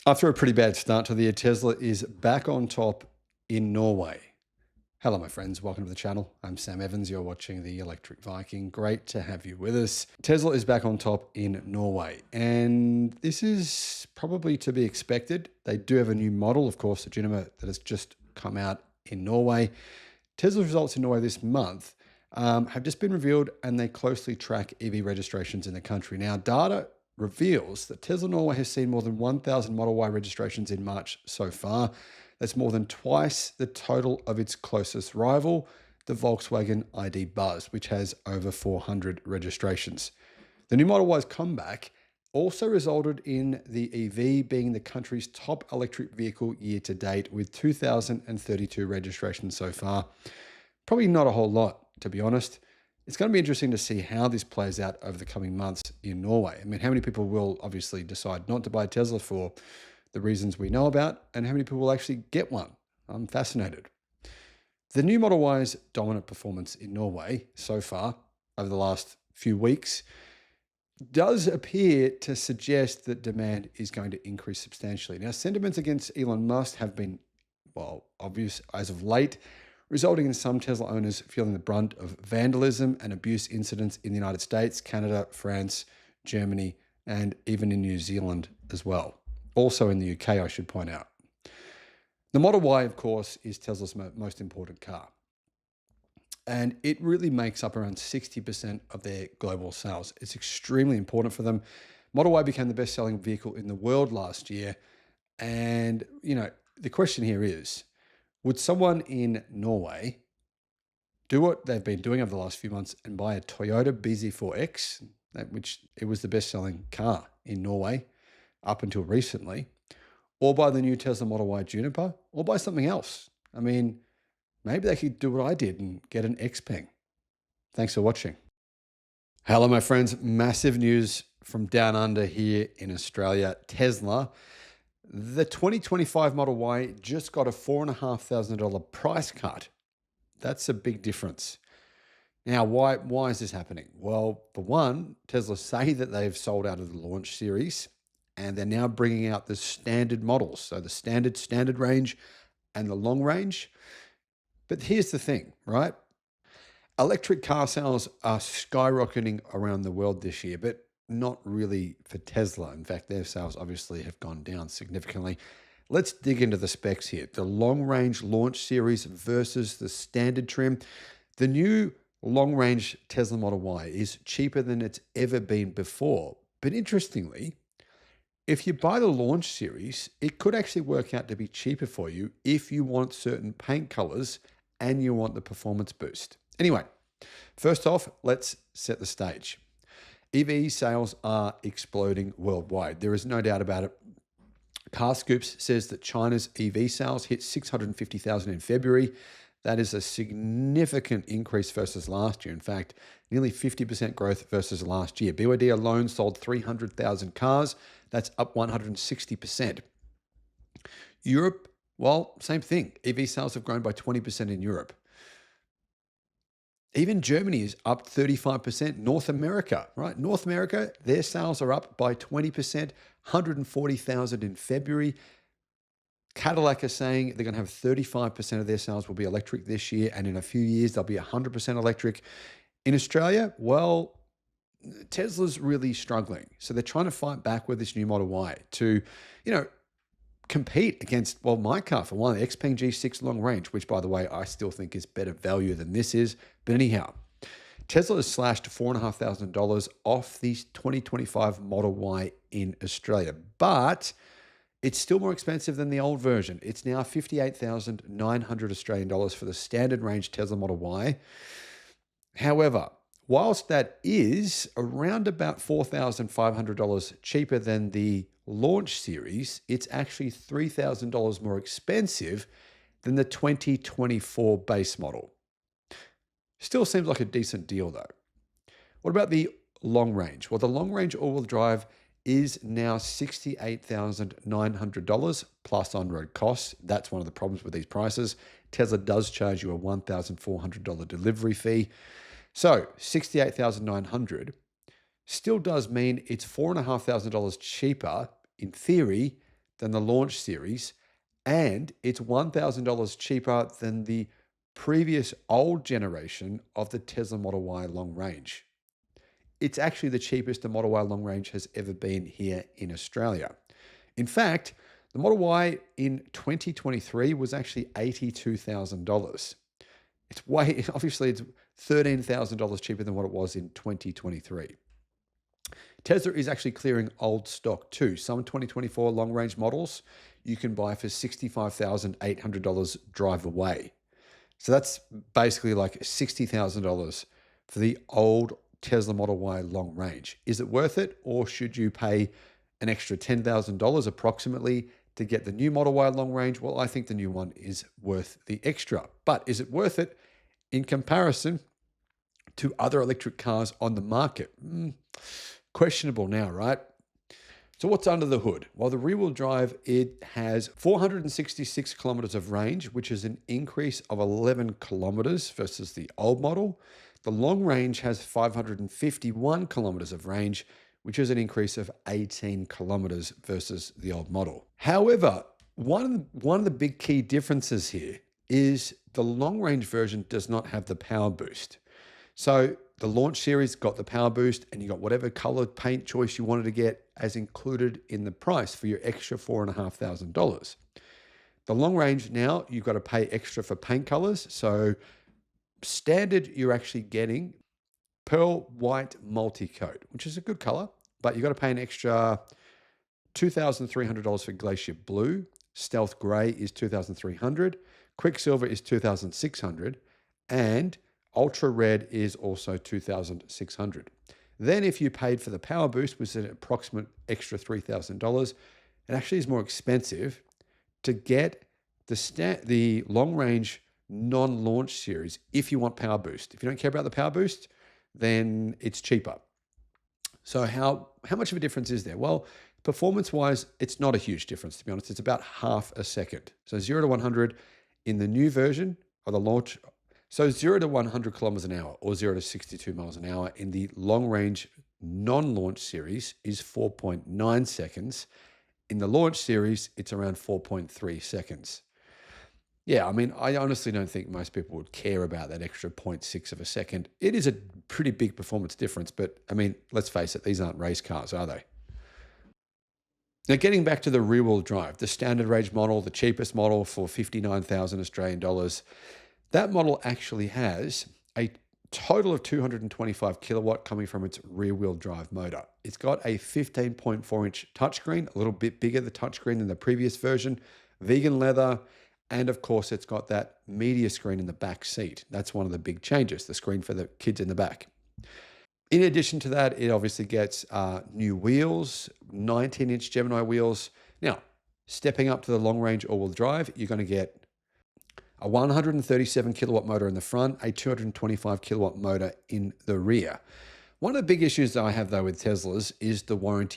After a pretty bad start to the year, Tesla is back on top in Norway. Hello, my friends. Welcome to the channel. I'm Sam Evans. You're watching the Electric Viking. Great to have you with us. Tesla is back on top in Norway, and this is probably to be expected. They do have a new model, of course, the Juniper, that has just come out in Norway. Tesla's results in Norway this month have just been revealed, and they closely track EV registrations in the country. Now, data reveals that Tesla Norway has seen more than 1,000 Model Y registrations in March so far. That's more than twice the total of its closest rival, the Volkswagen ID Buzz, which has over 400 registrations. The new Model Y's comeback also resulted in the EV being the country's top electric vehicle year to date, with 2,032 registrations so far. Probably not a whole lot, to be honest. It's going to be interesting to see how this plays out over the coming months in Norway. I mean, how many people will obviously decide not to buy Tesla for the reasons we know about, and how many people will actually get one? I'm fascinated. The new Model Y's dominant performance in Norway so far over the last few weeks does appear to suggest that demand is going to increase substantially. Now, sentiments against Elon Musk have been, well, obvious as of late, resulting in some Tesla owners feeling the brunt of vandalism and abuse incidents in the United States, Canada, France, Germany, and even in New Zealand as well. Also in the UK, I should point out. The Model Y, of course, is Tesla's most important car. And it really makes up around 60% of their global sales. It's extremely important for them. Model Y became the best-selling vehicle in the world last year. And, the question here is, would someone in Norway do what they've been doing over the last few months and buy a Toyota BZ4X, which it was the best-selling car in Norway up until recently, or buy the new Tesla Model Y Juniper, or buy something else? I mean, maybe they could do what I did and get an Xpeng. Thanks for watching. Hello, my friends. Massive news from down under here in Australia. Tesla, the 2025 Model Y just got a $4,500 price cut. That's a big difference. Now, why is this happening? Well, for one, Tesla say that they've sold out of the launch series, and they're now bringing out the standard models. So the standard range and the long range. But here's the thing, right? Electric car sales are skyrocketing around the world this year, but not really for Tesla. In fact, their sales obviously have gone down significantly. Let's dig into the specs here. The long range launch series versus the standard trim. The new long range Tesla Model Y is cheaper than it's ever been before. But interestingly, if you buy the launch series, it could actually work out to be cheaper for you if you want certain paint colors and you want the performance boost. Anyway, first off, let's set the stage. EV sales are exploding worldwide. There is no doubt about it. Car Scoops says that China's EV sales hit 650,000 in February. That is a significant increase versus last year. In fact, nearly 50% growth versus last year. BYD alone sold 300,000 cars. That's up 160%. Europe, well, same thing. EV sales have grown by 20% in Europe. Even Germany is up 35%. North America, right? North America, their sales are up by 20%, 140,000 in February. Cadillac are saying they're going to have 35% of their sales will be electric this year, and in a few years, they'll be 100% electric. In Australia, well, Tesla's really struggling. So they're trying to fight back with this new Model Y to, compete against, well, my car for one, the Xpeng G6 long range, which by the way, I still think is better value than this is. But anyhow, Tesla has slashed $4,500 off the 2025 Model Y in Australia, but it's still more expensive than the old version. It's now 58,900 Australian dollars for the standard range Tesla Model Y. However, whilst that is around about $4,500 cheaper than the launch series, it's actually $3,000 more expensive than the 2024 base model. Still seems like a decent deal though. What about the long range? Well, the long range all-wheel drive is now $68,900 plus on-road costs. That's one of the problems with these prices. Tesla does charge you a $1,400 delivery fee. So $68,900 still does mean it's $4,500 cheaper in theory than the launch series, and it's $1,000 cheaper than the previous old generation of the Tesla Model Y long range. It's actually the cheapest the Model Y long range has ever been here in Australia. In fact, the Model Y in 2023 was actually $82,000. Obviously, it's $13,000 cheaper than what it was in 2023. Tesla is actually clearing old stock too. Some 2024 long range models you can buy for $65,800 drive away. So that's basically like $60,000 for the old Tesla Model Y long range. Is it worth it, or should you pay an extra $10,000 approximately to get the new Model Y long range? Well, I think the new one is worth the extra. But is it worth it in comparison to other electric cars on the market? Questionable now, right? So what's under the hood? Well, the rear-wheel drive, it has 466 kilometers of range, which is an increase of 11 kilometers versus the old model. The long range has 551 kilometers of range, which is an increase of 18 kilometers versus the old model. However, one of the big key differences here is the long range version does not have the power boost. So the launch series got the power boost, and you got whatever colored paint choice you wanted to get as included in the price for your extra $4,500. The long range now, you've got to pay extra for paint colors. So standard, you're actually getting pearl white multi-coat, which is a good color, but you've got to pay an extra $2,300 for glacier blue. Stealth gray is $2,300. Quicksilver is $2,600. And ultra red is also $2,600. Then if you paid for the power boost, which is an approximate extra $3,000, it actually is more expensive to get the long range non-launch series if you want power boost. If you don't care about the power boost, then it's cheaper. So how much of a difference is there? Well, performance-wise, it's not a huge difference, to be honest. It's about half a second. So 0 to 100 in the new version of the launch. So 0 to 100 kilometers an hour or 0 to 62 miles an hour in the long-range non-launch series is 4.9 seconds. In the launch series, it's around 4.3 seconds. Yeah, I mean, I honestly don't think most people would care about that extra 0.6 of a second. It is a pretty big performance difference, but I mean, let's face it, these aren't race cars, are they? Now, getting back to the rear-wheel drive, the standard range model, the cheapest model for 59,000 Australian dollars, that model actually has a total of 225 kilowatt coming from its rear-wheel drive motor. It's got a 15.4-inch touchscreen, a little bit bigger the touchscreen than the previous version, vegan leather, and of course, it's got that media screen in the back seat. That's one of the big changes, the screen for the kids in the back. In addition to that, it obviously gets new wheels, 19-inch Gemini wheels. Now, stepping up to the long-range all-wheel drive, you're going to get a 137 kilowatt motor in the front, a 225 kilowatt motor in the rear. One of the big issues that I have though with Teslas is the warranty.